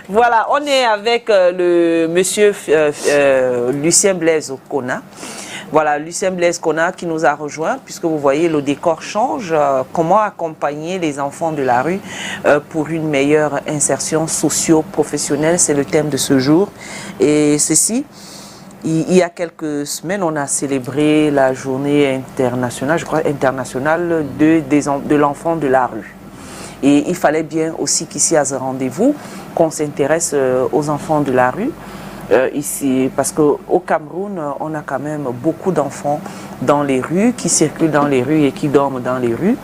Voilà, on est avec le monsieur Lucien Blaise Kona. Voilà, Lucien Blaise Kona qui nous a rejoint, puisque vous voyez, le décor change. Comment accompagner les enfants de la rue pour une meilleure insertion socio-professionnelle, c'est le thème de ce jour. Et ceci, il y a quelques semaines, on a célébré la journée internationale, je crois internationale, de l'enfant de la rue. Et il fallait bien aussi qu'ici, à ce rendez-vous, qu'on s'intéresse aux enfants de la rue. Ici, parce qu'au Cameroun, on a quand même beaucoup d'enfants dans les rues, qui circulent dans les rues et qui dorment dans les rues.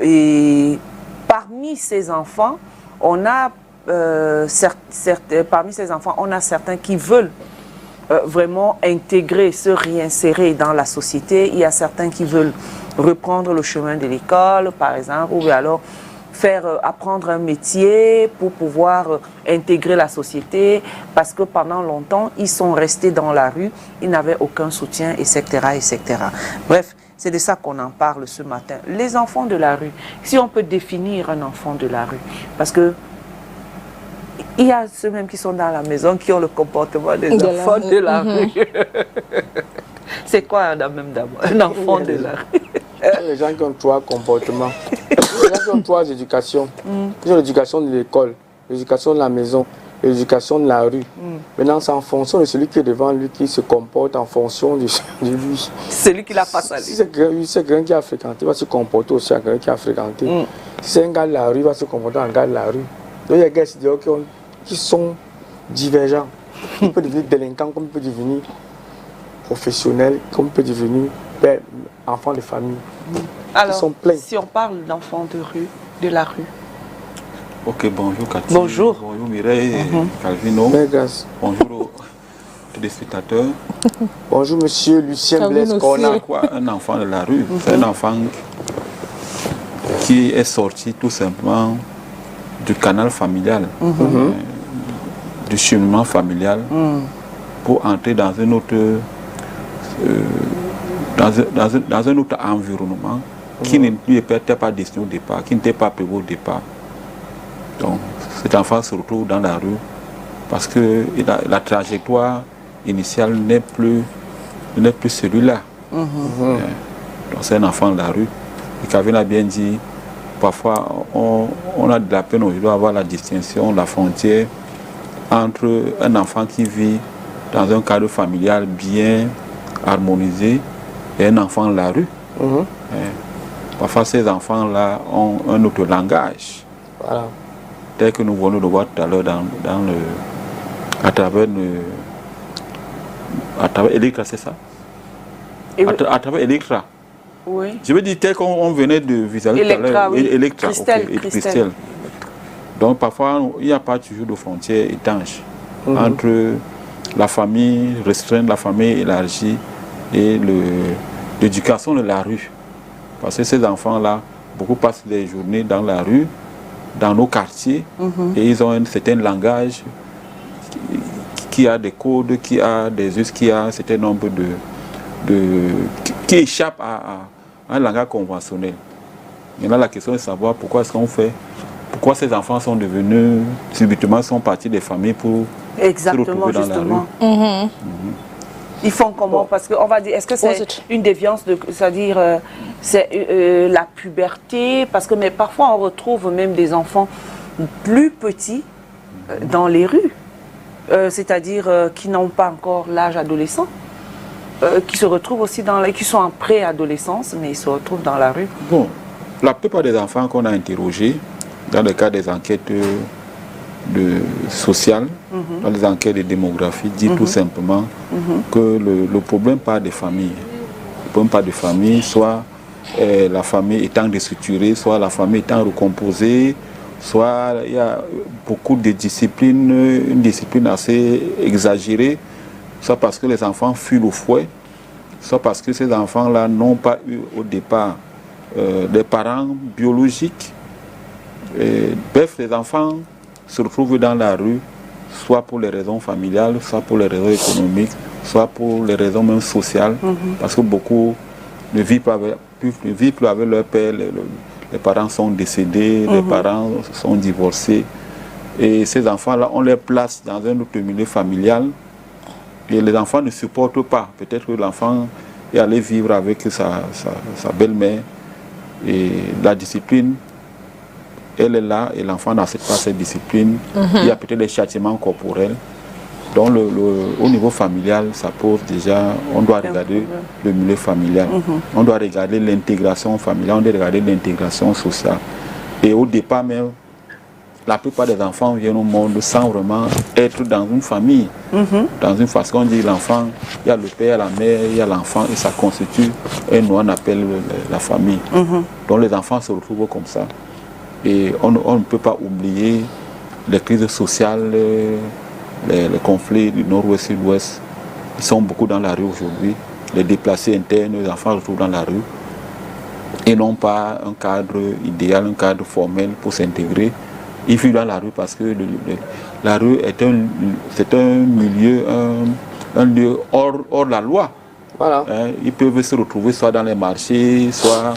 Et parmi ces enfants, on a certains qui veulent vraiment intégrer, se réinsérer dans la société. Il y a certains qui veulent reprendre le chemin de l'école, par exemple, ou alors apprendre un métier pour pouvoir intégrer la société, parce que pendant longtemps, ils sont restés dans la rue, ils n'avaient aucun soutien, etc., etc. Bref, c'est de ça qu'on en parle ce matin. Les enfants de la rue, si on peut définir un enfant de la rue, parce que il y a ceux même qui sont dans la maison qui ont le comportement des enfants de la rue. C'est quoi un enfant de la rue? Les gens qui ont trois comportements. Les gens qui ont trois éducations. Ils ont l'éducation de l'école, l'éducation de la maison, l'éducation de la rue. Maintenant, c'est en fonction de celui qui est devant lui qui se comporte en fonction de lui. Celui qui l'a face à lui. Si c'est quelqu'un qui a fréquenté, il va se comporter aussi à quelqu'un qui a fréquenté. Si c'est un gars de la rue, il va se comporter en un gars de la rue. Donc il y a des gars qui sont divergents. Il peut devenir délinquant comme il peut devenir professionnel, comme il peut devenir père, enfant de famille. Alors, ils sont pleins. Si on parle d'enfants de rue, de la rue. Ok, bonjour Cathy. Bonjour. Bonjour Mireille, Calvino. Bonjour aux téléspectateurs. Bonjour monsieur Lucien Blaise Kona. Un enfant de la rue, c'est un enfant qui est sorti tout simplement du canal familial, du cheminement familial, pour entrer dans un autre, dans un autre environnement qui ne lui était pas destiné au départ, qui n'était pas prévu au départ. Donc cet enfant se retrouve dans la rue parce que la trajectoire initiale n'est plus celui-là. Donc c'est un enfant de la rue. Et Kavin a bien dit, parfois on a de la peine aujourd'hui à avoir la distinction, la frontière entre un enfant qui vit dans un cadre familial bien harmonisé et un enfant de la rue. Parfois ces enfants-là ont un autre langage. Voilà. Tel que nous venons de voir tout à l'heure à travers Electra, c'est ça? À travers Electra. Oui. Je veux dire, tel qu'on venait de visualiser tout à l'heure. Oui. Electra, Christelle. Donc parfois, il n'y a pas toujours de frontières étanches entre la famille restreinte, la famille élargie et l'éducation de la rue. Parce que ces enfants-là, beaucoup passent des journées dans la rue, dans nos quartiers, et ils ont un certain langage qui a des codes, qui a des us, qui a un certain nombre qui échappe à un langage conventionnel. Maintenant, la question est de savoir pourquoi est-ce qu'on fait, pourquoi ces enfants sont devenus, subitement, sont partis des familles pour se retrouver dans la rue. Ils font comment? Parce qu'on va dire, est-ce que c'est une déviance, c'est-à-dire c'est la puberté? Parce que mais parfois on retrouve même des enfants plus petits dans les rues, c'est-à-dire qui n'ont pas encore l'âge adolescent, qui se retrouvent aussi qui sont en préadolescence, mais ils se retrouvent dans la rue. Bon, la plupart des enfants qu'on a interrogés, dans le cas des enquêtes sociales, dans les enquêtes de démographie, dit tout simplement que le problème part des familles. Le problème part des familles, soit la famille étant déstructurée, soit la famille étant recomposée, soit il y a beaucoup de disciplines, une discipline assez exagérée, soit parce que les enfants fuient le fouet, soit parce que ces enfants-là n'ont pas eu au départ des parents biologiques. Bref, les enfants se retrouvent dans la rue, soit pour les raisons familiales, soit pour les raisons économiques, soit pour les raisons même sociales, parce que beaucoup ne vivent plus avec leur père, les parents sont décédés, les parents sont divorcés, Et ces enfants-là, on les place dans un autre milieu familial. Et les enfants ne supportent pas. Peut-être que l'enfant est allé vivre avec sa belle-mère. Et la discipline, elle est là et l'enfant n'accepte pas cette discipline. Il y a peut-être des châtiments corporels. Donc au niveau familial, ça pose déjà, on doit regarder le milieu familial. On doit regarder l'intégration familiale, on doit regarder l'intégration sociale. Et au départ même, la plupart des enfants viennent au monde sans vraiment être dans une famille. Dans une façon, on dit l'enfant, il y a le père, la mère, il y a l'enfant et ça constitue un nom qu'on appelle la famille. Donc les enfants se retrouvent comme ça. Et on ne peut pas oublier les crises sociales, les conflits du nord-ouest, sud-ouest. Ils sont beaucoup dans la rue aujourd'hui. Les déplacés internes, les enfants se retrouvent dans la rue. Et non pas un cadre idéal, un cadre formel pour s'intégrer. Ils vivent dans la rue parce que la rue est un milieu, un lieu hors la loi. Voilà. Ils peuvent se retrouver soit dans les marchés, soit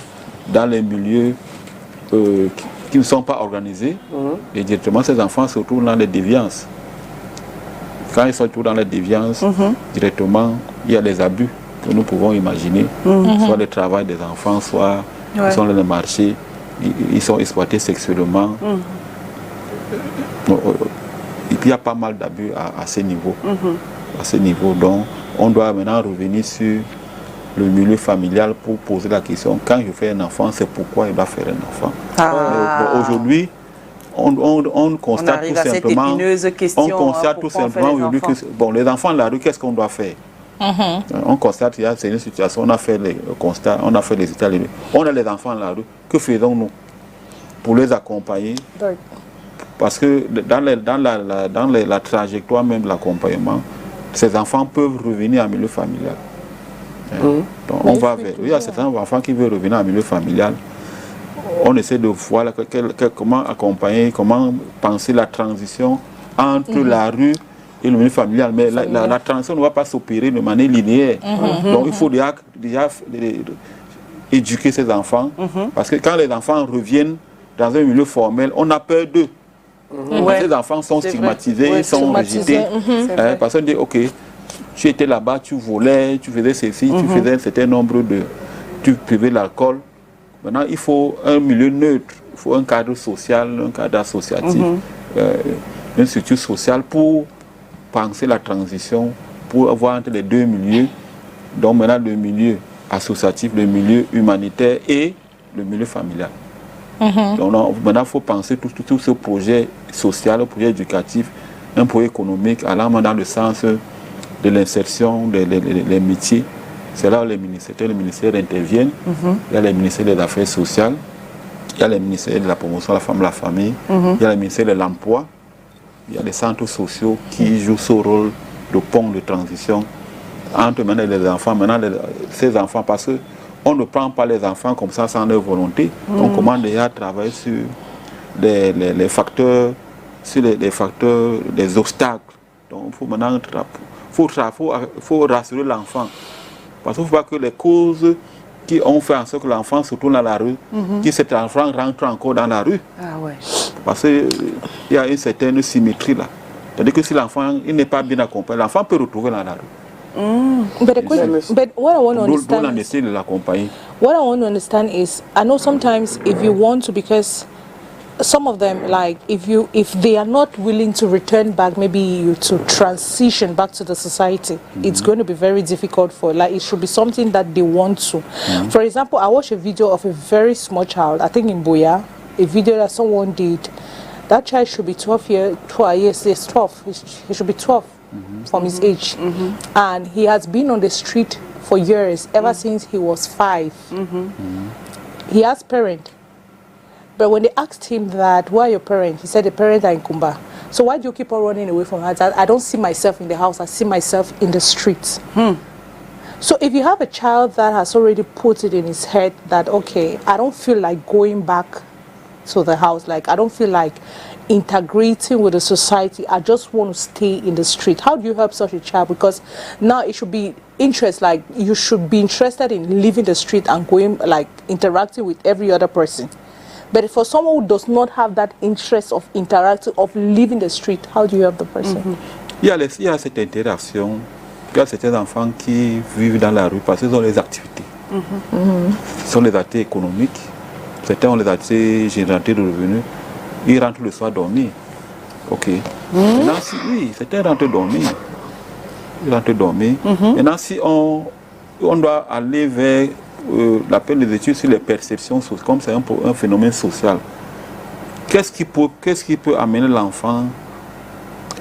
dans les milieux qui ne sont pas organisés. Et directement, ces enfants se retrouvent dans les déviances. Quand ils se retrouvent dans les déviances, directement, il y a les abus que nous pouvons imaginer. Soit le travail des enfants, soit ils sont dans les marchés, ils sont exploités sexuellement. Il y a pas mal d'abus à ce niveau. À ce niveau, donc, on doit maintenant revenir sur le milieu familial pour poser la question, quand je fais un enfant, c'est pourquoi il doit faire un enfant. Bon, aujourd'hui, on constate tout simplement, aujourd'hui que bon, les enfants de la rue, qu'est-ce qu'on doit faire? On constate qu'il y a une situation, on a fait les constats, on a fait les états. On a les enfants de la rue, que faisons-nous pour les accompagner? Parce que dans la trajectoire même de l'accompagnement, ces enfants peuvent revenir en milieu familial. Donc on va vers. Il y a certains enfants qui veulent revenir en milieu familial. On essaie de voir comment accompagner, comment penser la transition entre la rue et le milieu familial. Mais la transition ne va pas s'opérer de manière linéaire. Donc il faut déjà éduquer ces enfants. Parce que quand les enfants reviennent dans un milieu formel, on a peur d'eux. Ces enfants sont stigmatisés, sont rejetés. Parce qu'on dit, ok, tu étais là-bas, tu volais, tu faisais ceci, tu faisais un certain nombre de... Tu buvais l'alcool. Maintenant, il faut un milieu neutre, il faut un cadre social, un cadre associatif, une structure sociale pour penser la transition, pour avoir entre les deux milieux. Donc maintenant, le milieu associatif, le milieu humanitaire et le milieu familial. Donc maintenant, il faut penser tout ce projet social, un projet éducatif, un projet économique, allant dans le sens de l'insertion des métiers. C'est là où les ministères interviennent. Il y a les ministères des Affaires sociales, il y a les ministères de la promotion de la femme et la famille, il y a les ministères de l'emploi, il y a les centres sociaux qui jouent ce rôle de pont de transition entre maintenant les enfants, ces enfants, parce que on ne prend pas les enfants comme ça sans leur volonté. On commence déjà à travailler sur les facteurs, les obstacles. Donc il faut maintenant faut rassurer l'enfant. Parce qu'il ne faut pas que les causes qui ont fait en sorte que l'enfant se tourne dans la rue, que cet enfant rentre encore dans la rue. Parce qu'il y a une certaine symétrie là. C'est-à-dire que si l'enfant n'est pas bien accompagné, l'enfant peut retrouver dans la rue. But what I want to understand is, I know sometimes if you want to, because some of them, like if they are not willing to return back, maybe to transition back to the society, it's going to be very difficult for, like, it should be something that they want to. For example, I watched a video of a very small child, I think in Boya, a video that someone did. That child should be 12 years, yes, 12. He should be 12 from his age. And he has been on the street for years, ever since he was 5. He has parents. But when they asked him that, why are your parents? He said the parents are in Kumba. So why do you keep on running away from her? I don't see myself in the house, I see myself in the streets. So if you have a child that has already put it in his head that, okay, I don't feel like going back to the house, like I don't feel like integrating with the society, I just want to stay in the street. How do you help such a child? Because now it should be interest, like you should be interested in leaving the street and going, like interacting with every other person. But for someone who does not have that interest of interacting, of leaving the street, how do you help the person? Il y a cette interaction. Il y a certains enfants qui vivent dans la rue parce qu'ils ont les activités. Ce sont les activités économiques. Certains ont les activités génératrices de revenus. Ils rentrent le soir dormir. Ok. Maintenant, oui, certains rentrent dormir. Ils rentrent dormir. Maintenant, si on doit aller vers l'appel des études sur les perceptions sociales, comme c'est un phénomène social, qu'est-ce qui peut amener l'enfant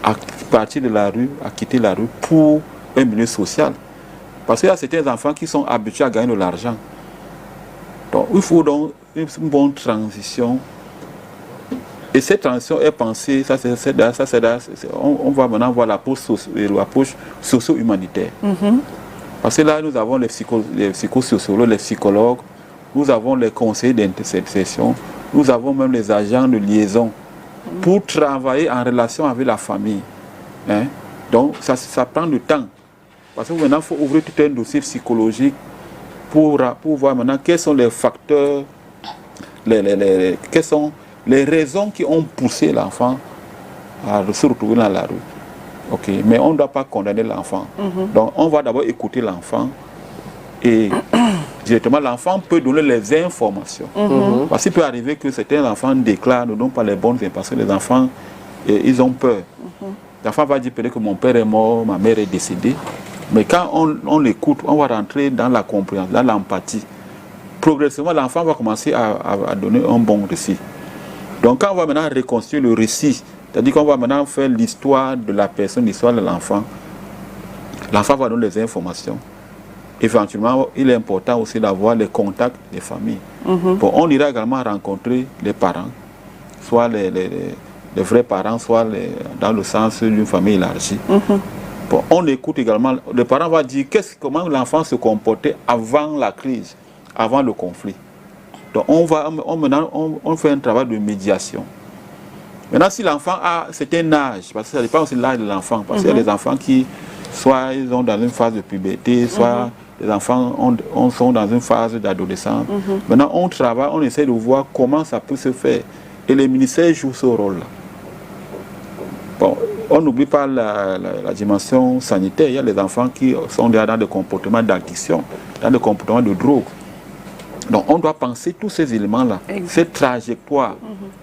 à partir de la rue, à quitter la rue pour un milieu social? Parce qu'il y a certains enfants qui sont habitués à gagner de l'argent. Donc il faut donc une bonne transition. Et cette transition est pensée, on va maintenant voir l'approche socio-humanitaire. Parce que là, nous avons les psychosociologues, les psychologues, nous avons les conseillers d'intercession, nous avons même les agents de liaison pour travailler en relation avec la famille. Hein? Donc, ça prend du temps. Parce que maintenant, il faut ouvrir tout un dossier psychologique pour voir maintenant quels sont les facteurs, quelles sont les raisons qui ont poussé l'enfant à se retrouver dans la rue. Okay. Mais on ne doit pas condamner l'enfant. Donc, on va d'abord écouter l'enfant et directement, l'enfant peut donner les informations. Parce qu'il peut arriver que certains enfants déclarent, ne donnent pas les bonnes informations parce que les enfants, ils ont peur. L'enfant va dire peut-être que mon père est mort, ma mère est décédée. Mais quand on l'écoute, on va rentrer dans la compréhension, dans l'empathie. Progressivement, l'enfant va commencer à donner un bon récit. Donc, quand on va maintenant reconstruire le récit, c'est-à-dire qu'on va maintenant faire l'histoire de la personne, l'histoire de l'enfant, l'enfant va donner les informations. Éventuellement, il est important aussi d'avoir les contacts des familles. Bon, on ira également rencontrer les parents, soit les vrais parents, soit dans le sens d'une famille élargie. Bon, on écoute également, le parent va dire comment l'enfant se comportait avant la crise, avant le conflit. Donc on fait un travail de médiation. Maintenant, si l'enfant a certain âge, parce que ça dépend aussi de l'âge de l'enfant, parce qu'il y a des enfants qui, soit ils sont dans une phase de puberté, soit les enfants sont dans une phase d'adolescence. Maintenant, on travaille, on essaie de voir comment ça peut se faire. Et les ministères jouent ce rôle-là. Bon, on n'oublie pas la dimension sanitaire. Il y a des enfants qui sont déjà dans des comportements d'addiction, dans des comportements de drogue. Donc on doit penser tous ces éléments-là, cette trajectoire.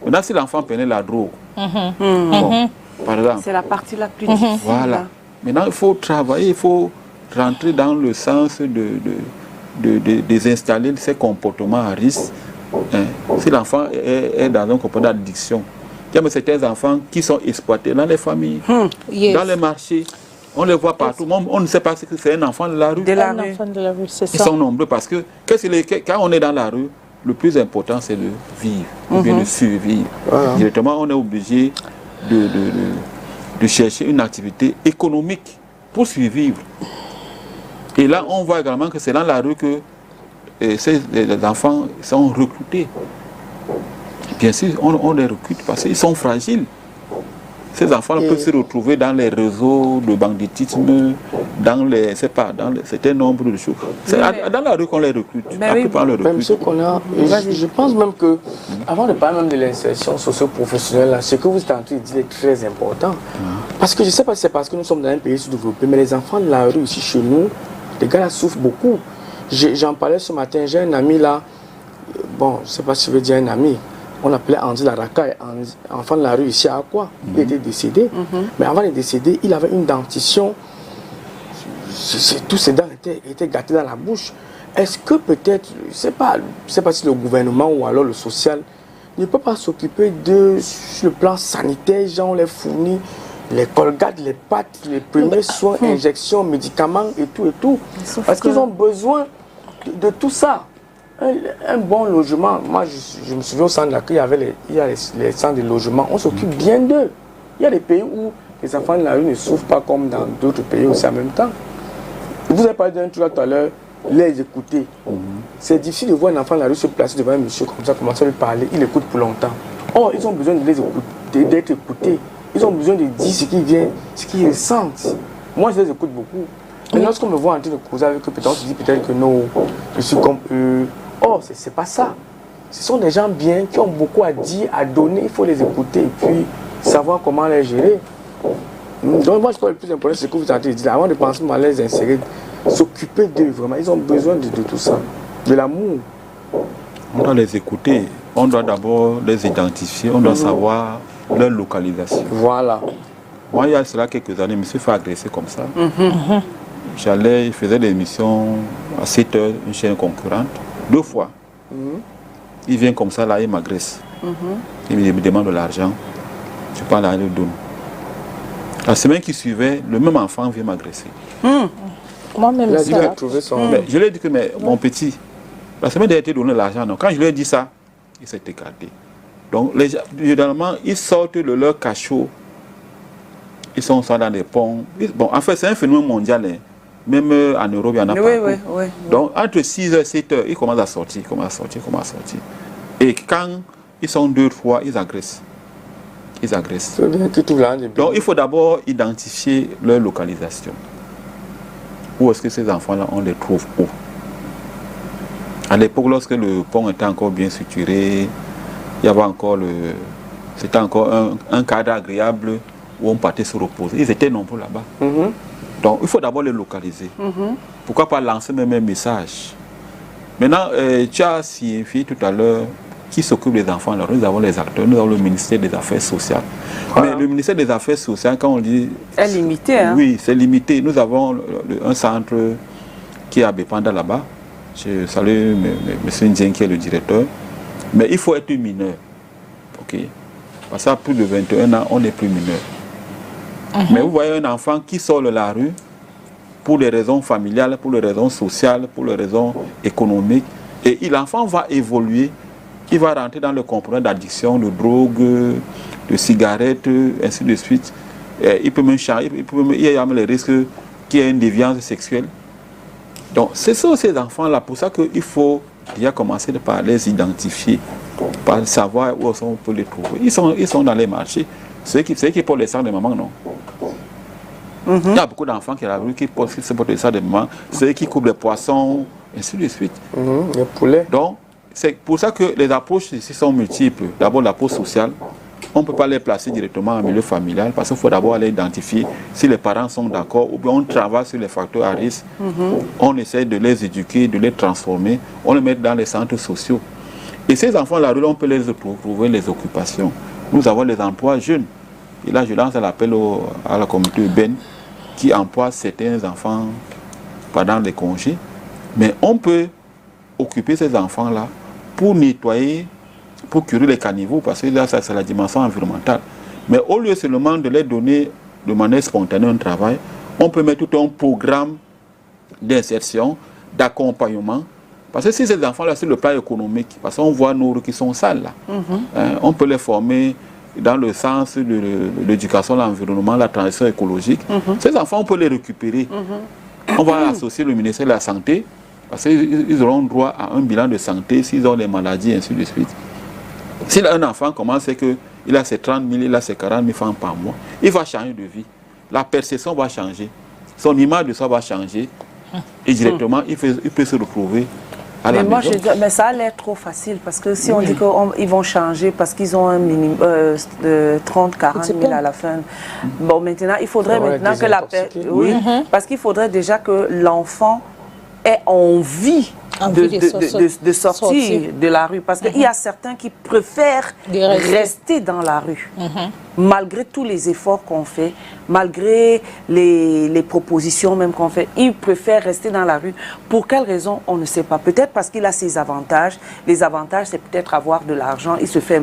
Maintenant, si l'enfant prenait la drogue, bon, par exemple, c'est la partie la plus difficile. Voilà. Maintenant, il faut travailler, il faut rentrer dans le sens de désinstaller ces comportements à risque. Hein. Si l'enfant est dans un comportement d'addiction, il y a même certains enfants qui sont exploités dans les familles, dans les marchés. On les voit partout. On ne sait pas si c'est un enfant de la rue. Ils sont nombreux parce que quand on est dans la rue, le plus important c'est de vivre, ou bien de survivre. Directement, on est obligé de chercher une activité économique pour survivre. Et là, on voit également que c'est dans la rue que les enfants sont recrutés. Bien sûr, on les recrute parce qu'ils sont fragiles. Ces enfants peuvent se retrouver dans les réseaux de banditisme, dans certains nombres de choses. C'est dans la rue qu'on les recrute. Monsieur Kona, je pense même que, avant de parler même de l'insertion socio-professionnelle, ce que vous êtes en train de dire est très important. Parce que je ne sais pas si c'est parce que nous sommes dans un pays sous-développé, mais les enfants de la rue ici chez nous, les gars là souffrent beaucoup. J'en parlais ce matin, j'ai un ami là, bon, je ne sais pas si je veux dire un ami. On l'appelait Andy Laraka, enfant de la rue ici à quoi. Il était décédé. Mais avant de décéder, il avait une dentition. Tous ses dents étaient gâtés dans la bouche. Est-ce que peut-être, je ne sais pas si le gouvernement ou alors le social ne peut pas s'occuper sur le plan sanitaire, genre les fournir, les colgates, les pâtes, les premiers soins, injections, médicaments et tout. Parce qu'ils ont besoin de tout ça. Un bon logement, moi je me souviens au centre de l'accueil, il y a les centres de logement, on s'occupe bien d'eux. Il y a des pays où les enfants de la rue ne souffrent pas comme dans d'autres pays aussi en même temps. Vous avez parlé d'un truc tout à l'heure, les écouter. C'est difficile de voir un enfant de la rue se placer devant un monsieur comme ça, commencer à lui parler, il écoute pour longtemps. Or, ils ont besoin de les écouter, d'être écoutés. Ils ont besoin de dire ce qu'ils viennent, ce qu'ils ressentent. Moi je les écoute beaucoup. Mais lorsqu'on me voit en train de causer avec eux, peut-être on se dit peut-être que non, je suis comme eux. Oh, c'est pas ça. Ce sont des gens bien qui ont beaucoup à dire, à donner. Il faut les écouter et puis savoir comment les gérer. Donc moi je crois que le plus important c'est que vous êtes en train de dire, avant de penser à les insérer, s'occuper d'eux vraiment. Ils ont besoin de tout ça, de l'amour. On doit les écouter, on doit d'abord les identifier, on doit savoir leur localisation. Voilà. Moi il y a cela quelques années, je me suis fait agresser comme ça. J'allais, je faisais des émissions à 7 heures, une chaîne concurrente, 2 fois. Il vient comme ça là, il m'agresse. Il me demande de l'argent, je parle à lui, donne. La semaine qui suivait, le même enfant vient m'agresser. Moi-même, Il a dit qu'il a trouvé son... Je lui ai dit que, mais mon petit, la semaine dernière, il t'a donné l'argent. Quand je lui ai dit ça, il s'est écarté. Donc, les gens, généralement, ils sortent de leur cachot. Ils sont dans des ponts. Bon, en fait, c'est un phénomène mondial. Hein. Même en Europe, il y en a partout. Oui. Donc, entre 6h et 7h, ils commencent à sortir, Et quand ils sont 2 fois, ils agressent. Donc, il faut d'abord identifier leur localisation. Où est-ce que ces enfants-là, on les trouve où? À l'époque, lorsque le pont était encore bien structuré, il y avait encore c'était encore un cadre agréable où on partait se reposer. Ils étaient nombreux là-bas. Donc, il faut d'abord les localiser. Pourquoi pas lancer même un message? Maintenant, tu as signifié tout à l'heure qui s'occupe des enfants. Alors, nous avons les acteurs, nous avons le ministère des Affaires sociales. Mais le ministère des Affaires sociales, quand on dit... C'est limité, hein? Oui, c'est limité. Nous avons un centre qui est à Bépanda là-bas. Je salue M. Ndien qui est le directeur. Mais il faut être mineur. OK? Parce qu'à plus de 21 ans, on n'est plus mineur. Mais vous voyez un enfant qui sort de la rue pour des raisons familiales, pour des raisons sociales, pour des raisons économiques. Et l'enfant va évoluer. Il va rentrer dans le comportement d'addiction, de drogue, de cigarettes, ainsi de suite. Et il peut même changer, il y a même les risques qu'il y ait une déviance sexuelle. Donc, c'est ça ces enfants-là. Pour ça qu'il faut déjà commencer par les identifier, par savoir où on peut les trouver. Ils sont dans les marchés. C'est qui portent les sacs de maman, non? Il y a beaucoup d'enfants qui portent les sacs de maman. C'est eux qui coupent les poissons, ainsi de suite. Les poulets. Donc, c'est pour ça que les approches ici sont multiples. D'abord, l'approche sociale. On ne peut pas les placer directement en milieu familial parce qu'il faut d'abord aller identifier si les parents sont d'accord ou bien on travaille sur les facteurs à risque. On essaie de les éduquer, de les transformer. On les met dans les centres sociaux. Et ces enfants-là, on peut les trouver les occupations. Nous avons les emplois jeunes. Et là, je lance l'appel à la communauté urbaine qui emploie certains enfants pendant les congés. Mais on peut occuper ces enfants-là pour nettoyer, pour curer les caniveaux, parce que là, c'est la dimension environnementale. Mais au lieu seulement de les donner de manière spontanée un travail, on peut mettre tout un programme d'insertion, d'accompagnement. Parce que si ces enfants-là, sur le plan économique, parce qu'on voit nos rues qui sont sales, là, on peut les former dans le sens de l'éducation, l'environnement, la transition écologique. Ces enfants, on peut les récupérer. On va associer le ministère de la Santé, parce qu'ils auront droit à un bilan de santé s'ils ont des maladies, ainsi de suite. Si un enfant commence et qu'il a ses 30 000, il a ses 40 000 francs par mois, il va changer de vie. La perception va changer. Son image de soi va changer. Et directement, il peut se retrouver à la maison. Mais ça a l'air trop facile parce que si on dit qu'ils vont changer parce qu'ils ont un minimum de 30, 40 000 à la fin. Bon, maintenant, il faudrait maintenant que la personne... Oui, parce qu'il faudrait déjà que l'enfant ait envie de sortir de la rue. Parce qu'il y a certains qui préfèrent rester dans la rue. Malgré tous les efforts qu'on fait, malgré les propositions même qu'on fait, ils préfèrent rester dans la rue. Pour quelle raison, on ne sait pas. Peut-être parce qu'il a ses avantages. Les avantages, c'est peut-être avoir de l'argent. Il se fait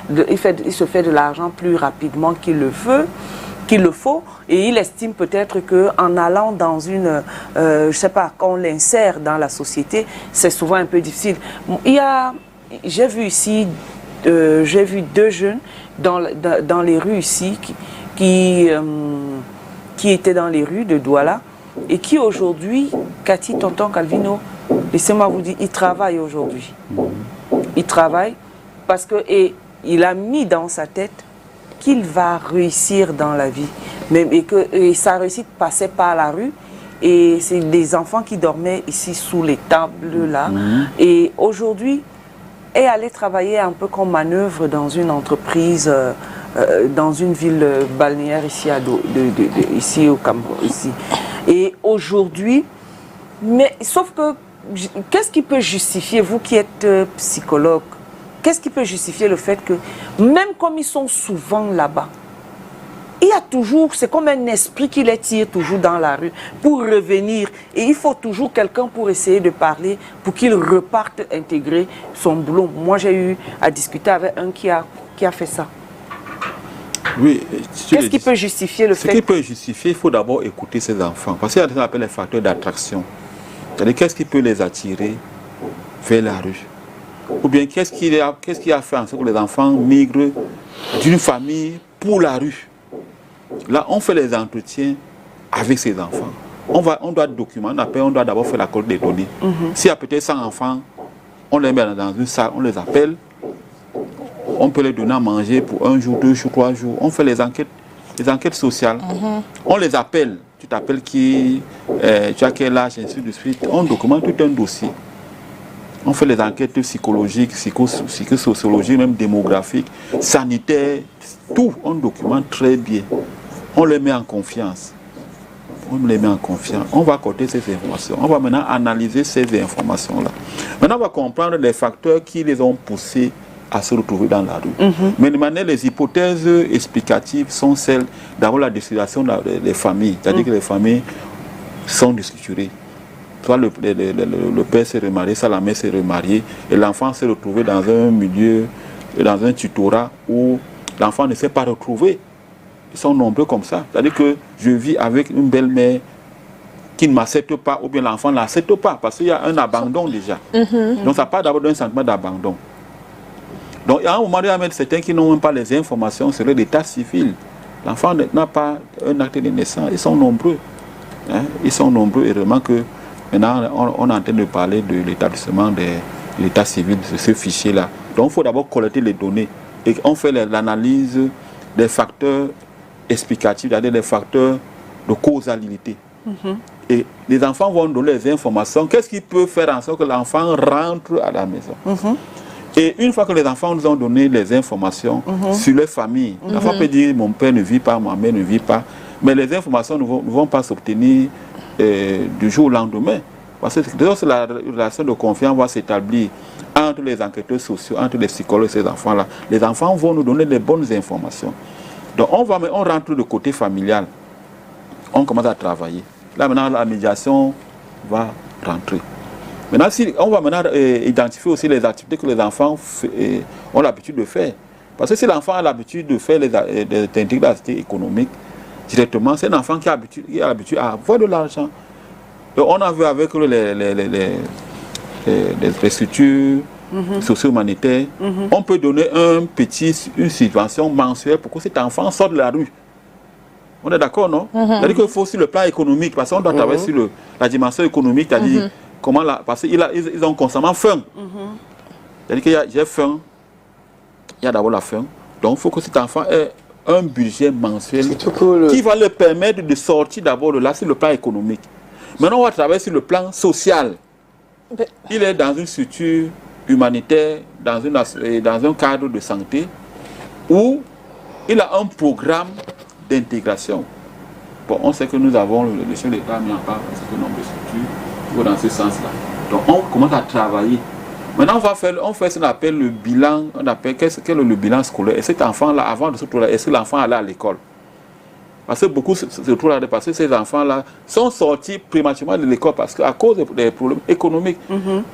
de l'argent plus rapidement qu'il le veut. Qu'il le faut, et il estime peut-être qu'en allant dans une, je sais pas, qu'on l'insère dans la société, c'est souvent un peu difficile. J'ai vu ici, j'ai vu 2 jeunes dans les rues ici qui étaient dans les rues de Douala et qui aujourd'hui, Cathy, tonton Calvino, laissez-moi vous dire, ils travaillent aujourd'hui. Ils travaillent parce que, et il a mis dans sa tête qu'il va réussir dans la vie. Et sa réussite passait par la rue. Et c'est des enfants qui dormaient ici sous les tables là. Et aujourd'hui, est allé travailler un peu comme manœuvre dans une entreprise, dans une ville balnéaire ici, ici au Cameroun. Ici. Et aujourd'hui, mais sauf que, qu'est-ce qui peut justifier, vous qui êtes psychologue, qu'est-ce qui peut justifier le fait que, même comme ils sont souvent là-bas, il y a toujours, c'est comme un esprit qui les tire toujours dans la rue pour revenir. Et il faut toujours quelqu'un pour essayer de parler, pour qu'il reparte intégrer son boulot. Moi, j'ai eu à discuter avec un qui a fait ça. Oui. Qu'est-ce qui peut justifier le fait? Ce qui peut justifier, il faut d'abord écouter ces enfants. Parce qu'il y a ce qu'on appelle les facteurs d'attraction. C'est-à-dire, qu'est-ce qui peut les attirer vers la rue? Ou bien, qu'est-ce qui a fait en sorte que les enfants migrent d'une famille pour la rue? Là, on fait les entretiens avec ces enfants. On doit documenter, on doit d'abord faire la collecte des données. S'il y a peut-être 100 enfants, on les met dans une salle, on les appelle, on peut les donner à manger pour 1 jour, 2 jours, 3 jours. On fait les enquêtes sociales. On les appelle. Tu t'appelles qui, tu as quel âge, ainsi de suite. On documente tout un dossier. On fait les enquêtes psychologiques, psychosociologiques, même démographiques, sanitaires, tout, on documente très bien. On les met en confiance. On va côté ces informations. On va maintenant analyser ces informations-là. Maintenant, on va comprendre les facteurs qui les ont poussés à se retrouver dans la rue. Mais de manière, les hypothèses explicatives sont celles d'avoir la destination des familles. C'est-à-dire que les familles sont déstructurées. Soit le père s'est remarié, soit la mère s'est remariée, et l'enfant s'est retrouvé dans un milieu, dans un tutorat où l'enfant ne s'est pas retrouvé. Ils sont nombreux comme ça. C'est-à-dire que je vis avec une belle-mère qui ne m'accepte pas, ou bien l'enfant ne l'accepte pas, parce qu'il y a un abandon déjà. Donc ça part d'abord d'un sentiment d'abandon. Donc à un moment donné, certains qui n'ont même pas les informations sur l'état civil. L'enfant n'a pas un acte de naissance. Ils sont nombreux. Ils sont nombreux, et vraiment que maintenant, on est en train de parler de l'établissement de l'état civil, de ce fichier-là. Donc, il faut d'abord collecter les données. Et on fait l'analyse des facteurs explicatifs, c'est-à-dire des facteurs de causalité. Et les enfants vont donner les informations. Qu'est-ce qui peut faire en sorte que l'enfant rentre à la maison? Et une fois que les enfants nous ont donné les informations sur leur famille, l'enfant peut dire mon père ne vit pas, ma mère ne vit pas. Mais les informations ne vont pas s'obtenir du jour au lendemain. Parce que lorsque la relation de confiance va s'établir entre les enquêteurs sociaux, entre les psychologues et ces enfants-là, les enfants vont nous donner les bonnes informations. Donc on rentre du côté familial. On commence à travailler. Là maintenant la médiation va rentrer. Maintenant on va maintenant identifier aussi les activités que les enfants ont l'habitude de faire. Parce que si l'enfant a l'habitude de faire d'intégrer l'activité économique, directement, c'est un enfant qui a l'habitude à avoir de l'argent. On a vu avec les structures socio-humanitaires, on peut donner une subvention mensuelle pour que cet enfant sorte de la rue. On est d'accord, non? C'est-à-dire qu'il faut sur le plan économique, parce qu'on doit travailler sur la dimension économique, c'est-à-dire parce qu'ils ont constamment faim. C'est-à-dire qu'il y a faim, il y a d'abord la faim, donc il faut que cet enfant ait un budget mensuel qui va leur permettre de sortir d'abord de là sur le plan économique. Maintenant, on va travailler sur le plan social. Il est dans une structure humanitaire, dans un cadre de santé, où il a un programme d'intégration. Bon, on sait que nous avons, le chef d'État a mis en place un certain nombre de structures qui vont dans ce sens-là. Donc, on commence à travailler. Maintenant, on fait ce qu'on appelle le bilan. Qu'est-ce que le bilan scolaire? Et cet enfant-là, avant de se retrouver là, est-ce que l'enfant allait à l'école? Parce que beaucoup se retrouvent là, parce que ces enfants-là sont sortis prématurément de l'école parce qu'à cause des problèmes économiques.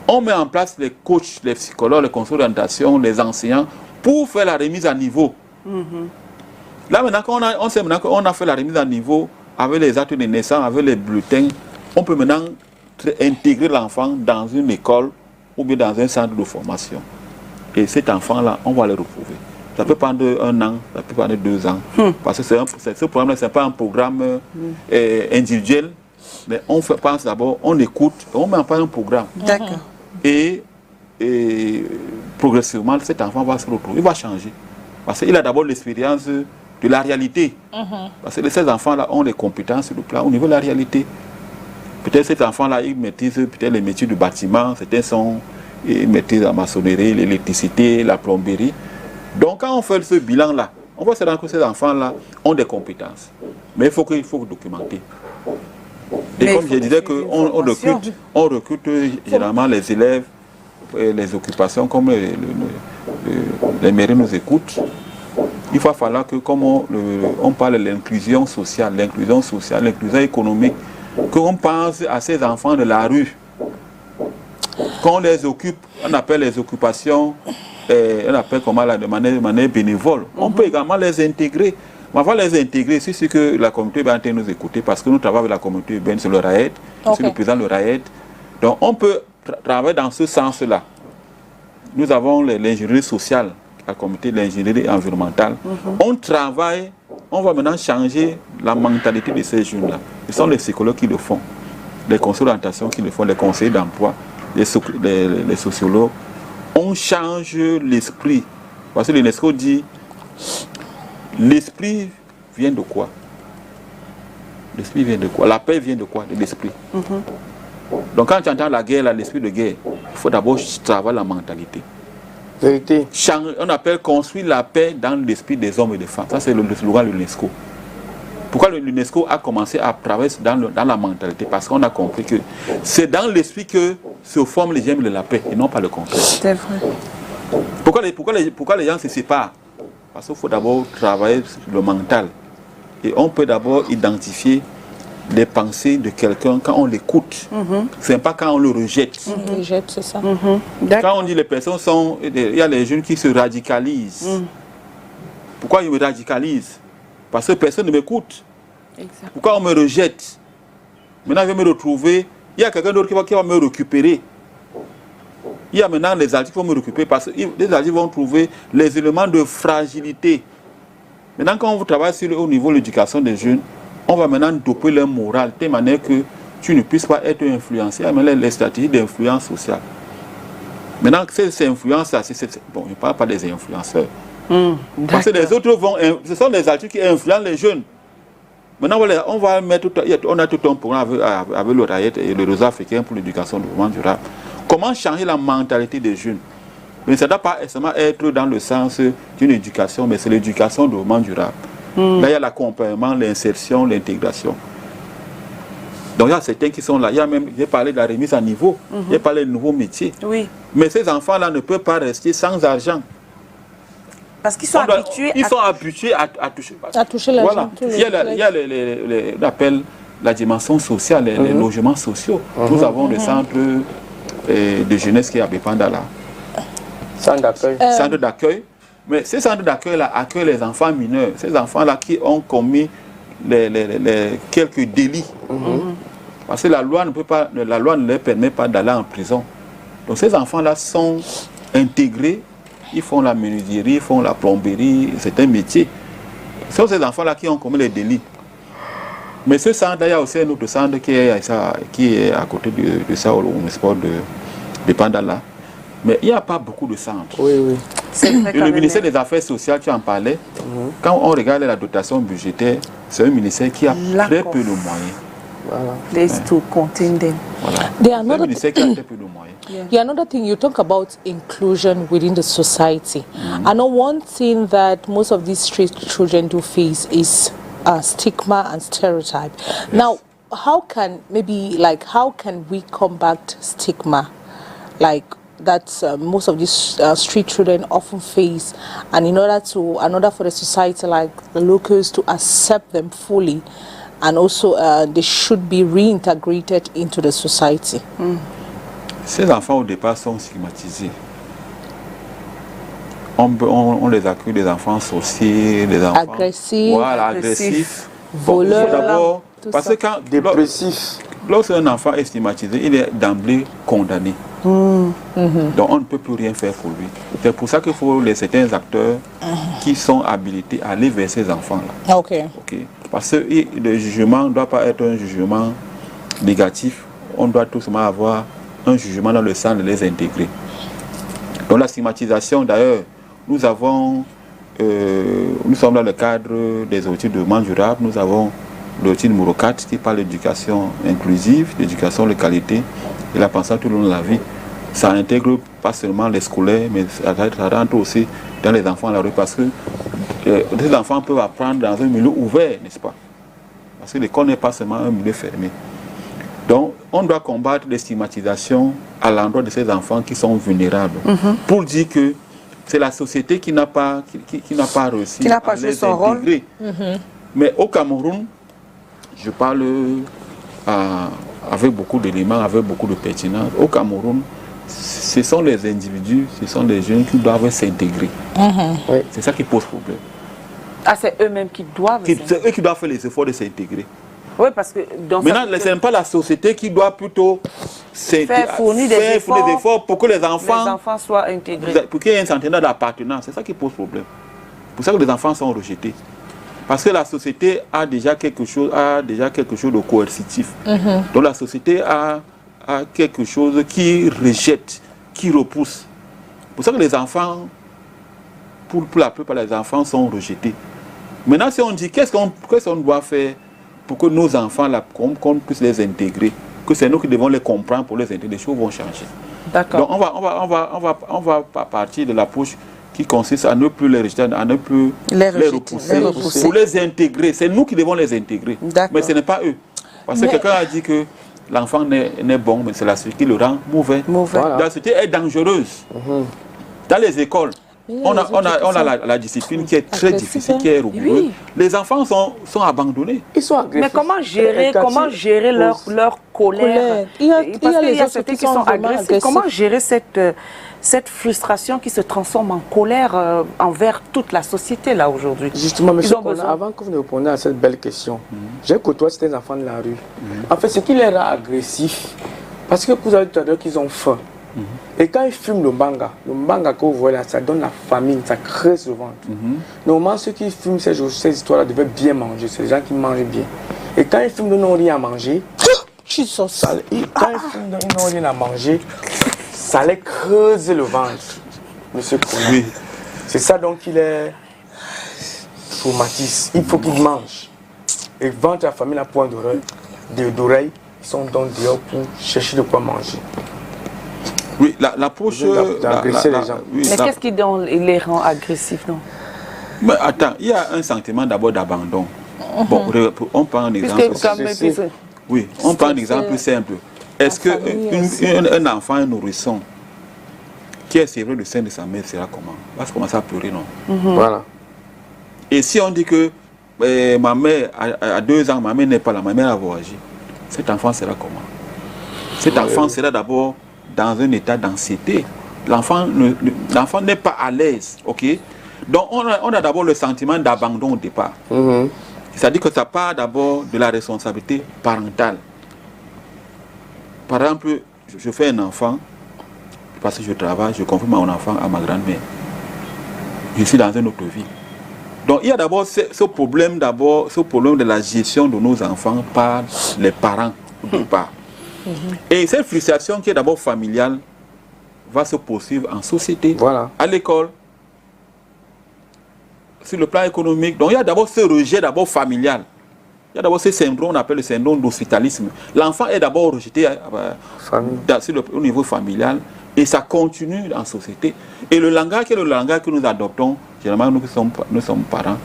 On met en place les coachs, les psychologues, les conseillers d'orientation, les enseignants pour faire la remise à niveau. Là, maintenant, on sait maintenant qu'on a fait la remise à niveau avec les actes de naissance, avec les bulletins, on peut maintenant intégrer l'enfant dans une école ou bien dans un centre de formation. Et cet enfant-là, on va le retrouver. Ça peut prendre 1 an, ça peut prendre 2 ans. Parce que ce programme-là, ce n'est pas un programme individuel, mais on pense d'abord, on écoute, on met en place un programme. D'accord. Et progressivement, cet enfant va se retrouver, il va changer. Parce qu'il a d'abord l'expérience de la réalité. Parce que ces enfants-là ont des compétences sur le plan au niveau de la réalité. Peut-être cet enfant-là, il maîtrise peut-être les métiers du bâtiment, certains sont et maîtrise la maçonnerie, l'électricité, la plomberie. Donc quand on fait ce bilan-là, on voit que ces enfants-là ont des compétences. Mais il faut documenter. Et mais comme je disais, on recrute généralement les élèves, les occupations, comme les mairies nous écoutent. Il va falloir que, comme on parle de l'inclusion sociale, l'inclusion économique, qu'on pense à ces enfants de la rue. Quand on les occupe, on appelle les occupations, on appelle comment de manière bénévole. On peut également les intégrer. Mais avant de les intégrer, c'est ce que la communauté va nous écouter, parce que nous travaillons avec la communauté urbaine sur le RAED, c'est le président du RAED. Donc on peut travailler dans ce sens-là. Nous avons l'ingénierie sociale, la communauté de l'ingénierie environnementale. On travaille, on va maintenant changer la mentalité de ces jeunes-là. Ce sont les psychologues qui le font, les conseillers d'orientation qui le font, les conseillers d'emploi, les sociologues. On change l'esprit. Parce que l'UNESCO dit, l'esprit vient de quoi? L'esprit vient de quoi? La paix vient de quoi? De l'esprit. Donc quand tu entends la guerre, l'esprit de guerre, il faut d'abord travailler la mentalité. Vérité. On appelle construire la paix dans l'esprit des hommes et des femmes. Ça, c'est le slogan de l'UNESCO. Pourquoi l'UNESCO a commencé à travailler dans la mentalité? Parce qu'on a compris que c'est dans l'esprit que se forment les gemmes de la paix et non pas le contraire. C'est vrai. Pourquoi les gens se séparent? Parce qu'il faut d'abord travailler sur le mental. Et on peut d'abord identifier les pensées de quelqu'un quand on l'écoute. Ce n'est pas quand on le rejette. Rejette, c'est ça. Quand on dit les personnes sont... Il y a les jeunes qui se radicalisent. Pourquoi ils me radicalisent? Parce que personne ne m'écoute. Pourquoi on me rejette? Maintenant, je vais me retrouver. Il y a quelqu'un d'autre qui va me récupérer. Il y a maintenant les adultes qui vont me récupérer parce que les adultes vont trouver les éléments de fragilité. Maintenant, quand on travaille au niveau de l'éducation des jeunes, on va maintenant doper leur morale de telle manière que tu ne puisses pas être influencé. Il y a les stratégies d'influence sociale. Maintenant, ces influences-là, bon, je ne parle pas des influenceurs. Parce que les autres ce sont les adultes qui influencent les jeunes. Maintenant, voilà, on a tout un programme avec le RAED et le réseau africain pour l'éducation du développement durable. Comment changer la mentalité des jeunes? Mais ça ne doit pas seulement être dans le sens d'une éducation, mais c'est l'éducation du développement durable. Là, il y a l'accompagnement, l'insertion, l'intégration. Donc, il y a certains qui sont là. Il y a même, j'ai parlé de la remise à niveau, j'ai parlé de nouveaux métiers. Oui. Mais ces enfants-là ne peuvent pas rester sans argent. Parce qu'ils sont habitués à toucher l'argent. Voilà. Il y a on appelle la dimension sociale, les logements sociaux. Nous avons des centres de jeunesse qui est à Bépandala. Centre d'accueil. Mais ces centres d'accueil-là accueillent les enfants mineurs. Ces enfants-là qui ont commis quelques délits. Parce que la loi ne leur permet pas d'aller en prison. Donc ces enfants-là sont intégrés. Ils font la menuiserie, ils font la plomberie, c'est un métier. Ce sont ces enfants-là qui ont commis les délits. Mais ce centre, il y a aussi un autre centre qui est à côté de ça, au sport de Pandala. Mais il n'y a pas beaucoup de centres. Oui. Le ministère des Affaires sociales, tu en parlais, quand on regarde la dotation budgétaire, c'est un ministère qui a très peu de moyens. Place to contain them. There are another thing you talk about inclusion within the society. I know one thing that most of these street children do face is stigma and stereotype. Yes. Now, how can we combat stigma, like that most of these street children often face, and in order for the society, like the locals, to accept them fully? And also, they should be reintegrated into the society. Ces enfants, au départ, sont stigmatisés. On les accuse des enfants sorciers, des enfants agressifs, voleurs, d'abord, parce que quand dépressifs. Lorsqu'un enfant est stigmatisé, il est d'emblée condamné. Donc on ne peut plus rien faire pour lui. C'est pour ça qu'il faut certains acteurs qui sont habilités à aller vers ces enfants-là. Okay. Parce que le jugement ne doit pas être un jugement négatif. On doit tout simplement avoir un jugement dans le sens de les intégrer. Donc la stigmatisation, d'ailleurs, nous sommes dans le cadre des outils de développement durable. Nous avons l'outil numéro 4 qui parle d'éducation inclusive, d'éducation de qualité et la pensée tout le long de la vie. ça intègre pas seulement les scolaires, mais ça rentre aussi dans les enfants à la rue, parce que les enfants peuvent apprendre dans un milieu ouvert, n'est-ce pas? Parce que l'école n'est pas seulement un milieu fermé. Donc, on doit combattre les stigmatisations à l'endroit de ces enfants qui sont vulnérables, pour dire que c'est la société qui n'a pas réussi à les intégrer. Mais au Cameroun, je parle avec beaucoup d'éléments, avec beaucoup de pertinence. Au Cameroun, ce sont les individus, ce sont les jeunes qui doivent s'intégrer. Oui. C'est ça qui pose problème. Ah, c'est eux-mêmes qui doivent C'est eux qui doivent faire les efforts de s'intégrer. Oui, parce que maintenant, ce n'est pas la société qui doit plutôt fournir des efforts pour que les enfants soient intégrés. Pour qu'il y ait un sentiment d'appartenance. C'est ça qui pose problème. C'est pour ça que les enfants sont rejetés. Parce que la société a déjà quelque chose de coercitif. Donc la société a quelque chose qui rejette, qui repousse. C'est pour ça que les enfants, pour la plupart des enfants, sont rejetés. Maintenant, si on dit qu'est-ce qu'on doit faire pour que nos enfants, qu'on puisse les intégrer, que c'est nous qui devons les comprendre pour les intégrer, les choses vont changer. D'accord. Donc on va partir de l'approche qui consiste à ne plus les rejeter, à ne plus les repousser, pour les intégrer. C'est nous qui devons les intégrer, mais ce n'est pas eux. Parce que quelqu'un a dit que l'enfant n'est bon, mais c'est la société qui le rend mauvais. Voilà. La société est dangereuse. Dans les écoles, on a la discipline qui est très difficile, qui est rigoureuse. Oui. Les enfants sont abandonnés. Ils sont agressifs. Mais comment gérer leur colère? Parce qu'il y a certains qui sont agressifs. Comment gérer cette frustration qui se transforme en colère envers toute la société là aujourd'hui? Justement, monsieur Kona, avant que vous ne répondiez à cette belle question, j'ai côtoyé ces enfants de la rue. En fait, ce qui les rend agressifs, parce que vous avez dit tout à l'heure qu'ils ont faim. Et quand ils fument le manga que vous voyez là, ça donne la famine, ça creuse le ventre. Normalement, ceux qui fument ces histoires-là devaient bien manger, c'est les gens qui mangent bien. Et quand ils fument, ils n'ont rien à manger. Quand ils fument, ils n'ont rien à manger, ça les creuse le ventre, monsieur Kona. Oui. C'est ça donc qu'il est traumatisé. Il faut qu'ils mangent. Et ventre la famille à point d'oreille, ils sont donc dehors pour chercher de quoi manger. Oui, l'approche d'agresser les gens. Oui, mais qu'est-ce qui les rend agressifs, non? Mais attends, il y a un sentiment d'abord d'abandon. Bon, on prend un exemple. Oui, on prend un exemple simple. Est-ce qu'un enfant, un nourrisson, qui est sévré le sein de sa mère, sera comment? Il va se commencer à pleurer, non? Voilà. Et si on dit que ma mère, à 2 ans, ma mère n'est pas là, ma mère a voyagé, cet enfant sera comment? Cet enfant sera d'abord dans un état d'anxiété. L'enfant n'est pas à l'aise, ok? Donc on a d'abord le sentiment d'abandon au départ. C'est-à-dire que ça part d'abord de la responsabilité parentale. Par exemple, je fais un enfant, parce que je travaille, je confie mon enfant à ma grand-mère. Je suis dans une autre vie. Donc il y a d'abord ce problème de la gestion de nos enfants par les parents au départ. Et cette frustration qui est d'abord familiale va se poursuivre en société, à l'école, sur le plan économique. Donc il y a d'abord ce rejet familial. Il y a d'abord ce syndrome, on appelle le syndrome d'hospitalisme. L'enfant est d'abord rejeté au niveau familial et ça continue en société. Et le langage qui est le langage que nous adoptons, généralement nous qui sommes parents,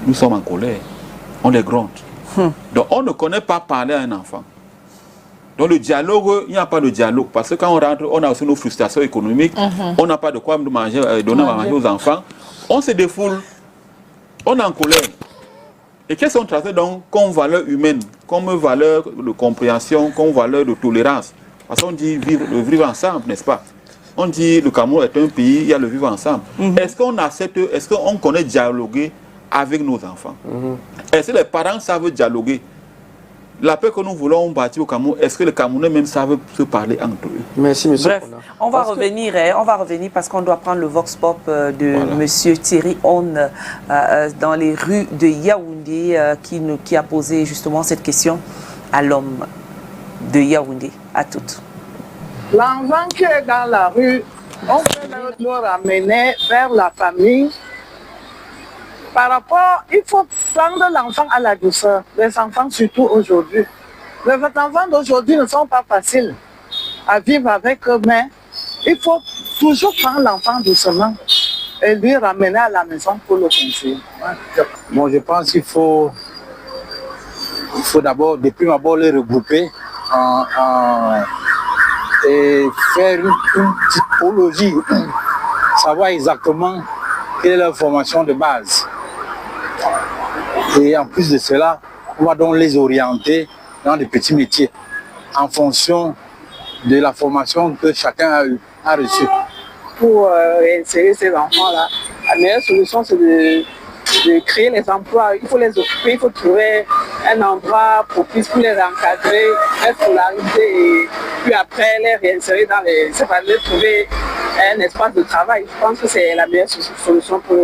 nous sommes en colère. On les gronde. Donc on ne connaît pas parler à un enfant. Donc le dialogue, il n'y a pas de dialogue. Parce que quand on rentre, on a aussi nos frustrations économiques. On n'a pas de quoi manger, donner à manger aux enfants. On se défoule. On est en colère. Et qu'est-ce qu'on traite donc comme valeur humaine, comme valeur de compréhension, comme valeur de tolérance? Parce qu'on dit vivre ensemble, n'est-ce pas? On dit le Cameroun est un pays, il y a le vivre ensemble. Est-ce qu'on connaît dialoguer avec nos enfants? Est-ce que les parents savent dialoguer? La paix que nous voulons bâtir au Cameroun, est-ce que les Camerounais même savent se parler entre eux? Merci, monsieur. Bref, on va revenir parce qu'on doit prendre le vox pop de monsieur Thierry Onne dans les rues de Yaoundé qui a posé justement cette question à l'homme de Yaoundé. À toutes. L'enfant qui est dans la rue, on peut le ramener vers la famille. Par rapport, il faut prendre l'enfant à la douceur. Les enfants, surtout aujourd'hui. Les enfants d'aujourd'hui ne sont pas faciles à vivre avec eux, mais il faut toujours prendre l'enfant doucement et lui ramener à la maison pour le conseiller. Bon, je pense qu'il faut d'abord, depuis d'abord, les regrouper et faire une typologie, savoir exactement quelle est leur formation de base. Et en plus de cela, on va donc les orienter dans des petits métiers en fonction de la formation que chacun a reçue. Pour réinsérer ces enfants-là, la meilleure solution, c'est de créer les emplois. Il faut les occuper, il faut trouver un endroit propice pour les encadrer, les scolariser et puis après les réinsérer dans les... C'est pas de trouver un espace de travail. Je pense que c'est la meilleure solution pour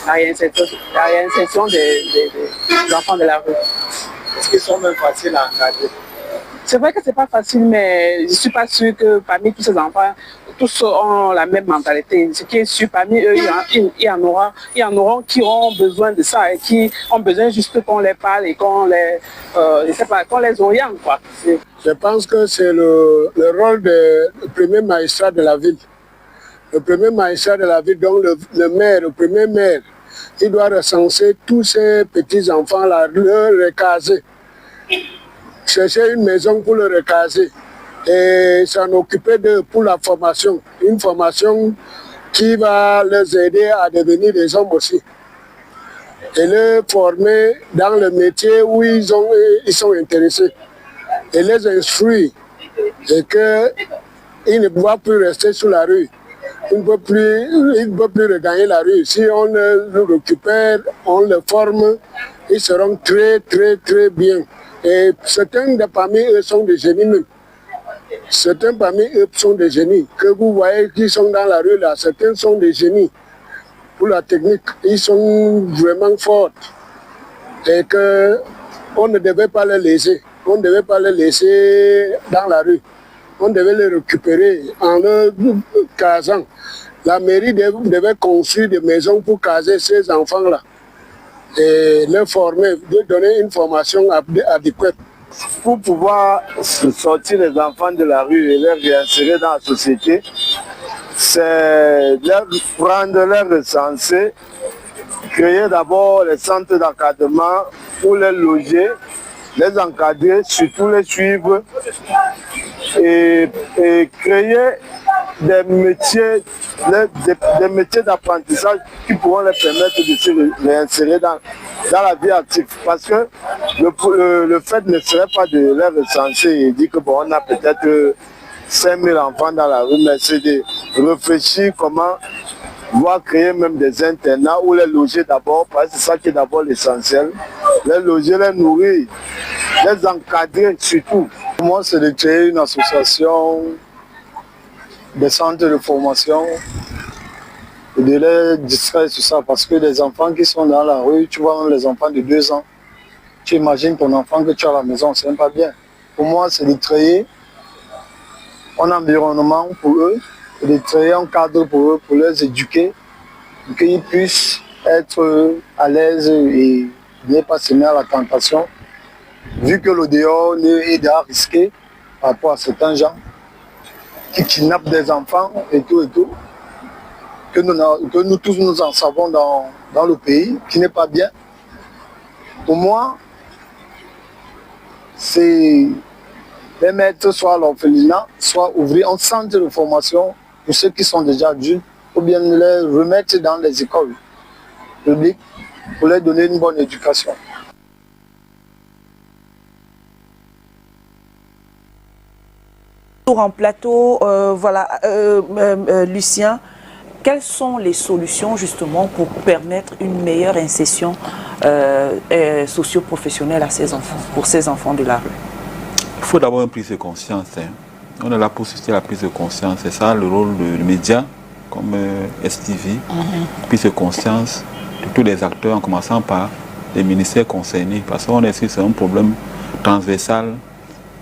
la réinsertion des enfants de la rue. Est-ce qu'ils sont même faciles à encadrer? C'est vrai que c'est pas facile, mais je suis pas sûre que parmi tous ces enfants, tous ont la même mentalité. Ce qui est sûr, parmi eux, il y en aura qui auront besoin de ça et qui ont besoin juste qu'on les parle et qu'on les, qu'on les oriente, quoi. Je pense que c'est le rôle du premier magistrat de la ville. Le premier magistrat de la ville, donc le maire, le premier maire, il doit recenser tous ces petits-enfants-là, le recaser. Chercher une maison pour le recaser et s'en occuper pour la formation. Une formation qui va les aider à devenir des hommes aussi. Et les former dans le métier où ils sont intéressés. Et les instruire. Et qu'ils ne doivent plus rester sur la rue. Ils ne peuvent plus regagner la rue. Si on le récupère, on le forme, ils seront très, très, très bien. Et certains parmi eux sont des génies même. Certains parmi eux sont des génies. Que vous voyez qui sont dans la rue là, certains sont des génies. Pour la technique, ils sont vraiment forts. Et qu'on ne devait pas les laisser. On ne devait pas les laisser dans la rue. On devait les récupérer en leur casant. La mairie devait construire des maisons pour caser ces enfants-là. Et les former, de donner une formation adéquate. Pour pouvoir sortir les enfants de la rue et les réinsérer dans la société, c'est prendre les recenser, créer d'abord les centres d'encadrement pour les loger, les encadrer, surtout les suivre et créer des métiers d'apprentissage qui pourront les permettre de se réinsérer dans la vie active. Parce que le fait ne serait pas de les recenser et dire que bon, on a peut-être 5000 enfants dans la rue, mais c'est de réfléchir comment voir créer même des internats ou les loger d'abord, parce que c'est ça qui est d'abord l'essentiel. Les loger, les nourrir, les encadrer surtout. Pour moi, c'est de créer une association des centres de formation et de les distraire sur ça, parce que les enfants qui sont dans la rue, tu vois, les enfants de 2 ans, tu imagines ton enfant que tu as à la maison, c'est même pas bien. Pour moi, c'est de créer un environnement pour eux, et de créer un cadre pour eux, pour les éduquer, pour qu'ils puissent être à l'aise et ne pas se mettre à la tentation, vu que le dehors est déjà risqué par rapport à certains gens qui kidnappent des enfants et tout, que nous tous nous en savons dans le pays, qui n'est pas bien. Pour moi, c'est les mettre soit à l'orphelinat, soit ouvrir un centre de formation pour ceux qui sont déjà adultes, ou bien les remettre dans les écoles publiques pour leur donner une bonne éducation. En plateau, voilà, Lucien, quelles sont les solutions justement pour permettre une meilleure insertion socio-professionnelle à ces enfants, pour ces enfants de la rue? Il faut d'abord une prise de conscience. On est là pour susciter la prise de conscience. C'est ça le rôle des médias comme STV. Prise de conscience de tous les acteurs, en commençant par les ministères concernés. Parce qu'on est sûr que c'est un problème transversal.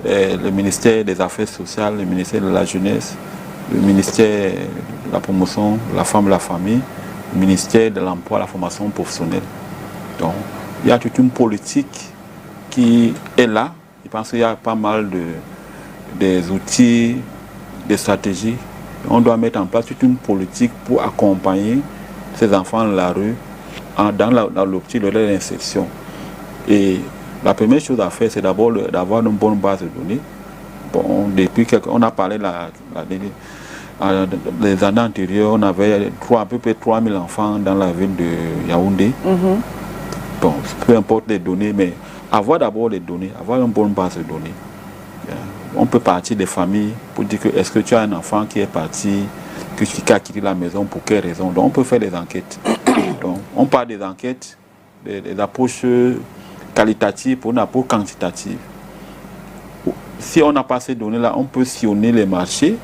Le ministère des Affaires sociales, le ministère de la Jeunesse, le ministère de la Promotion, de la Femme et de la Famille, le ministère de l'Emploi et de la Formation professionnelle. Donc, il y a toute une politique qui est là. Je pense qu'il y a pas mal des outils, des stratégies On doit mettre en place toute une politique pour accompagner ces enfants dans la rue dans l'optique de leur insertion. Et la première chose à faire, c'est d'abord d'avoir une bonne base de données. Bon, depuis on a parlé les années antérieures, on avait à peu près 3000 enfants dans la ville de Yaoundé. Bon, peu importe les données, mais avoir d'abord les données, avoir une bonne base de données. On peut partir des familles pour dire que est-ce que tu as un enfant qui est parti, qui a quitté la maison, pour quelle raison. Donc on peut faire des enquêtes. Donc on parle des enquêtes, des approches qualitatives pour une approche quantitative. Si on n'a pas ces données-là, on peut sillonner les marchés,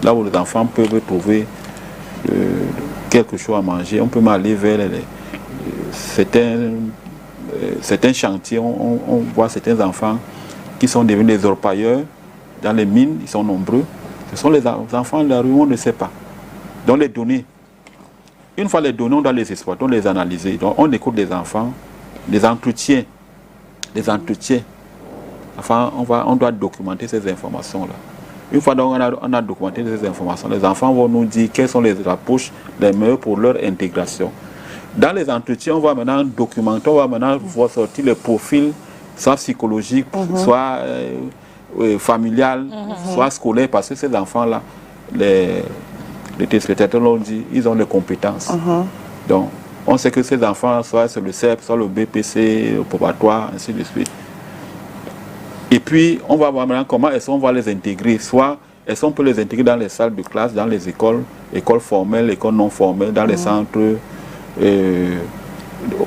là où les enfants peuvent trouver quelque chose à manger. On peut aller vers certains chantiers, on voit certains enfants qui sont devenus des orpailleurs dans les mines, ils sont nombreux. Ce sont les enfants de la rue, on ne sait pas. Donc les données, une fois les données, on doit les exploiter, on les analyser. Donc on écoute les enfants, les entretiens. Enfin, on doit documenter ces informations-là. Une fois donc on a documenté ces informations, les enfants vont nous dire quelles sont les approches les meilleures pour leur intégration. Dans les entretiens, on va maintenant documenter, on va maintenant voir sortir les profils, soit psychologiques, soit familial, soit scolaire, parce que ces enfants-là, les téléspectateurs l'ont dit, ils ont les compétences. Donc, on sait que ces enfants, soit sur le CEP, soit le BPC, le probatoire, ainsi de suite. Et puis, on va voir maintenant comment est-ce qu'on va les intégrer. Soit, est-ce qu'on peut les intégrer dans les salles de classe, dans les écoles formelles, écoles non formelles, dans les centres,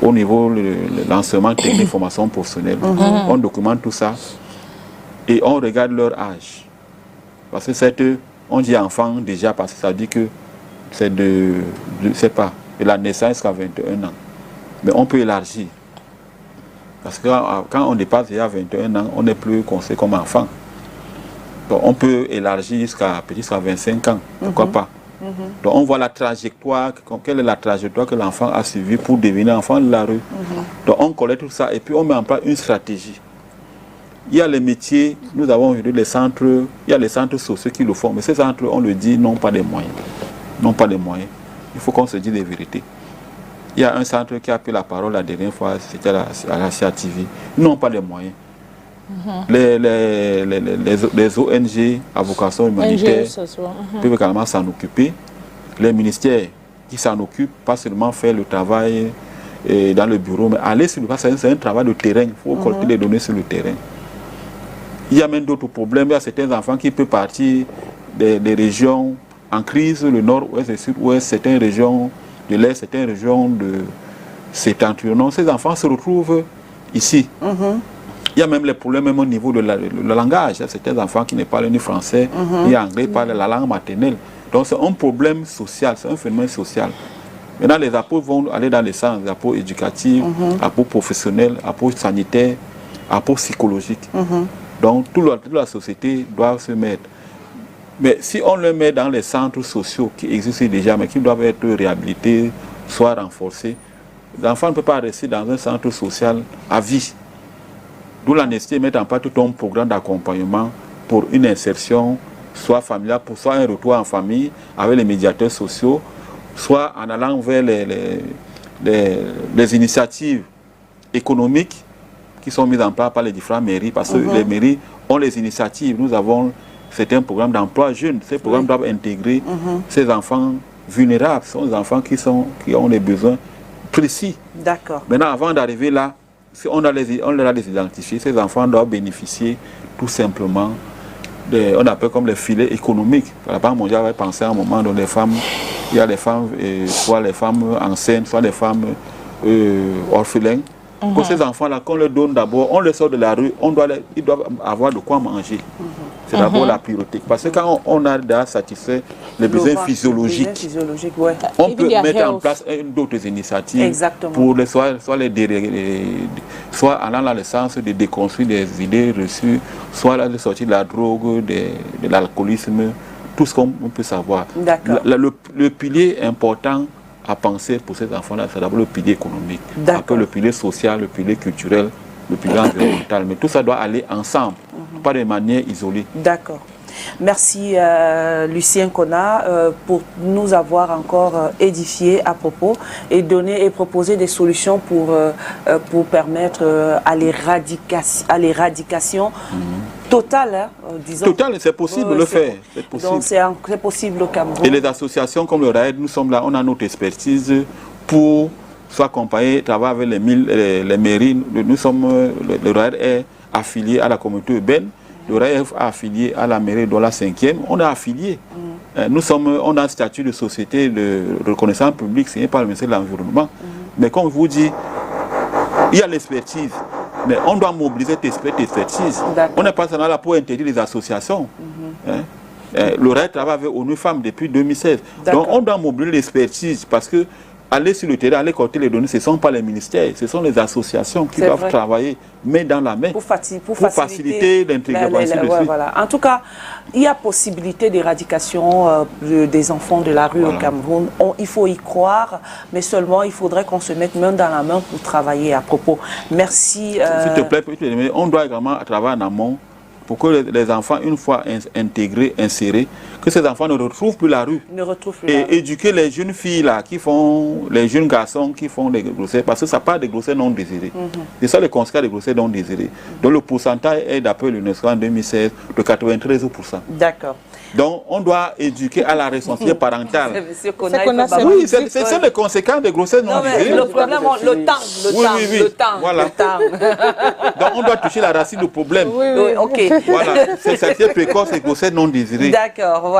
au niveau de l'enseignement technique, formation professionnelle. On documente tout ça et on regarde leur âge. Parce que on dit enfant déjà, parce que ça dit que c'est de la naissance jusqu'à 21 ans. Mais on peut élargir. Parce que quand on dépasse déjà 21 ans, on n'est plus considéré comme enfant. Donc on peut élargir jusqu'à 25 ans, pourquoi pas. Donc on voit la trajectoire, quelle est la trajectoire que l'enfant a suivie pour devenir enfant de la rue. Donc on collecte tout ça et puis on met en place une stratégie. Il y a les métiers, nous avons aujourd'hui les centres, il y a les centres sociaux qui le font, mais ces centres, on le dit, n'ont pas de moyens. N'ont pas de moyens. Il faut qu'on se dise des vérités. Il y a un centre qui a pris la parole la dernière fois, c'était à la CATV. Ils n'ont pas de moyens. Les ONG à vocation humanitaire peuvent également s'en occuper. Les ministères qui s'en occupent, pas seulement faire le travail dans le bureau, mais aller sur le terrain, c'est un travail de terrain. Il faut collecter des données sur le terrain. Il y a même d'autres problèmes. Il y a certains enfants qui peuvent partir des régions en crise, le nord-ouest et le sud-ouest, certaines régions de l'est, certaines régions de septentrion. Ces enfants se retrouvent ici. Il y a même les problèmes même au niveau de le langage. Il y a certains enfants qui ne parlent ni français ni anglais, ils parlent la langue maternelle. Donc c'est un problème social, c'est un phénomène social. Maintenant, les apports vont aller dans les sens, les apports éducatifs, apports professionnels, apports sanitaires, apports psychologiques. Donc toute la société doit se mettre. Mais si on le met dans les centres sociaux qui existent déjà, mais qui doivent être réhabilités, soit renforcés, l'enfant ne peut pas rester dans un centre social à vie. D'où la nécessité de mettre en place tout un programme d'accompagnement pour une insertion, soit familiale, pour soit un retour en famille avec les médiateurs sociaux, soit en allant vers les initiatives économiques qui sont mises en place par les différentes mairies, parce que les mairies ont les initiatives. Nous avons certains programmes d'emploi jeunes. Ces programmes doivent intégrer ces enfants vulnérables. Ce sont des enfants qui ont des besoins précis. D'accord. Maintenant, avant d'arriver là, si on les a identifiés, ces enfants doivent bénéficier tout simplement on appelle comme les filets économiques. La Banque mondiale avait pensé à un moment dans les femmes, il y a les femmes, soit les femmes enceintes, soit les femmes orphelines. Pour ces enfants-là, qu'on leur donne d'abord, on les sort de la rue, ils doivent avoir de quoi manger. C'est d'abord la priorité. Parce que quand on a déjà satisfait les besoins physiologiques, on peut mettre en place d'autres initiatives pour soit allant dans le sens de déconstruire des idées reçues, soit de sortir de la drogue, de l'alcoolisme, tout ce qu'on peut savoir. Le pilier important à penser pour ces enfants-là, c'est d'abord le pilier économique, après le pilier social, le pilier culturel, le pilier environnemental. Mais tout ça doit aller ensemble, pas de manière isolée. D'accord. Merci Lucien Kona pour nous avoir encore édifié à propos et donner et proposer des solutions pour permettre à l'éradication totale, hein, disons. Totale, c'est possible de le faire. Donc c'est possible au Cameroun. Et les associations comme le RAED, nous sommes là, on a notre expertise pour soit accompagner, travailler avec les mairies. Nous sommes, le RAED est affilié à la communauté urbaine, le RAED est affilié à la mairie de la 5e, on est affilié. On a un statut de société de reconnaissance publique signé par le ministère de l'Environnement. Mais comme je vous dis, il y a l'expertise. Mais on doit mobiliser cette expertise. On n'est pas seulement là pour interdire les associations. Le RAED travaille avec ONU Femmes depuis 2016. Donc on doit mobiliser l'expertise parce que aller sur le terrain, aller collecter les données, ce ne sont pas les ministères, ce sont les associations qui doivent travailler main dans la main pour faciliter l'intégration. Voilà. En tout cas, il y a possibilité d'éradication des enfants de la rue au Cameroun. Il faut y croire, mais seulement il faudrait qu'on se mette main dans la main pour travailler à propos. Merci. S'il te plaît, on doit également travailler en amont pour que les enfants, une fois intégrés, insérés, que ces enfants ne retrouvent plus la rue. Et éduquer les jeunes filles là, les jeunes garçons qui font des grossesses, parce que ça part des grossesses non désirées. C'est ça le conséquences des grossesses non désirées. Donc le pourcentage est, d'après l'UNESCO en 2016, de 93%. D'accord. Donc on doit éduquer à la responsabilité parentale. Oui, c'est les conséquences des grossesses non désirées. Le problème, le temps. Voilà. Donc on doit toucher la racine du problème. Oui, ok. Voilà, c'est cette précoce et grossesse non désirée. D'accord, voilà.